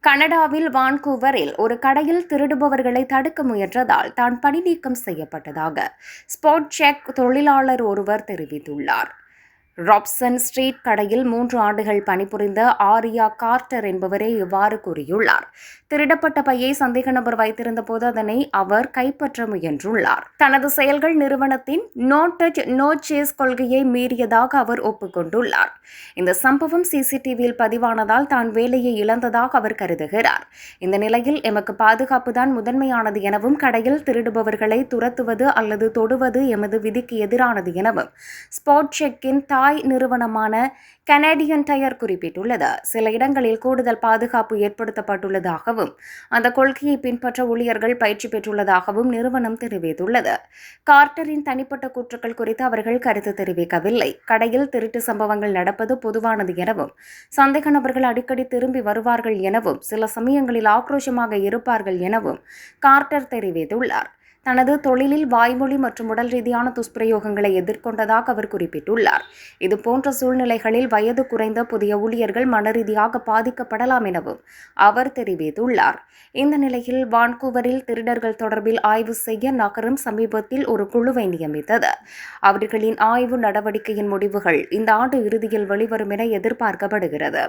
கனடாவில் வான்கூவரில் ஒரு கடையில் திருடுபவர்களை தடுக்க முயன்றதால் தான் பணிநீக்கம் செய்யப்பட்டதாக ஸ்பாட் செக் தொழிலாளர் ஒருவர் தெரிவித்துள்ளார். ராப்சன் ஸ்ட்ரீட் கடையில் 3 ஆண்டுகள் பணிபுரிந்த ஆரியா கார்ட்டர் என்பவரே இவ்வாறு கூறியுள்ளார். திருடப்பட்ட பையை சந்தேக நபர் வைத்திருந்த போது அதனை அவர் கைப்பற்ற முயன்றுள்ளார். தனது செயல்கள் நிறுவனத்தின் நோ டச் நோ சேஸ் கொள்கையை மீறியதாக அவர் ஒப்புக்கொண்டுள்ளார். இந்த சம்பவம் சிசிடிவியில் பதிவானதால் தான் வேலையை இழந்ததாக அவர் கருதுகிறார். இந்த நிலையில் எமக்கு பாதுகாப்பு தான் முதன்மையானது எனவும் கடையில் திருடுபவர்களை துரத்துவது அல்லது தொடுவது எமது விதிக்கு எதிரானது எனவும் ஸ்பாட் செக்கின் நிறுவனமான கனேடியன் டயர் குறிப்பிட்டுள்ளது. சில இடங்களில் கூடுதல் பாதுகாப்பு ஏற்படுத்தப்பட்டுள்ளதாகவும் அந்த கொள்கையை பின்பற்ற ஊழியர்கள் பயிற்சி பெற்றுள்ளதாகவும் நிறுவனம் தெரிவித்துள்ளது. கார்ட்டரின் தனிப்பட்ட கூற்றுக்கள் குறித்து அவர்கள் கருத்து தெரிவிக்கவில்லை. கடையில் திருட்டு சம்பவங்கள் நடப்பது பொதுவானது எனவும் சந்தேக நபர்கள் அடிக்கடி திரும்பி வருவார்கள் எனவும் சில சமயங்களில் ஆக்ரோஷமாக இருப்பார்கள் எனவும் கார்ட்டர் தெரிவித்துள்ளார். தனது தொழிலில் வாய்மொழி மற்றும் உடல் ரீதியான துஷ்பிரயோகங்களை எதிர்கொண்டதாக அவர் குறிப்பிட்டுள்ளார். இதுபோன்ற சூழ்நிலைகளில் வயது குறைந்த புதிய ஊழியர்கள் மனரீதியாக பாதிக்கப்படலாம் எனவும் அவர் தெரிவித்துள்ளார். இந்த நிலையில் வான்கூவரில் திருடர்கள் தொடர்பில் ஆய்வு செய்ய நகரம் சமீபத்தில் ஒரு குழுவை நியமித்தது. அவர்களின் ஆய்வு நடவடிக்கையின் முடிவுகள் இந்த ஆண்டு இறுதியில் வெளிவரும் என எதிர்பார்க்கப்படுகிறது.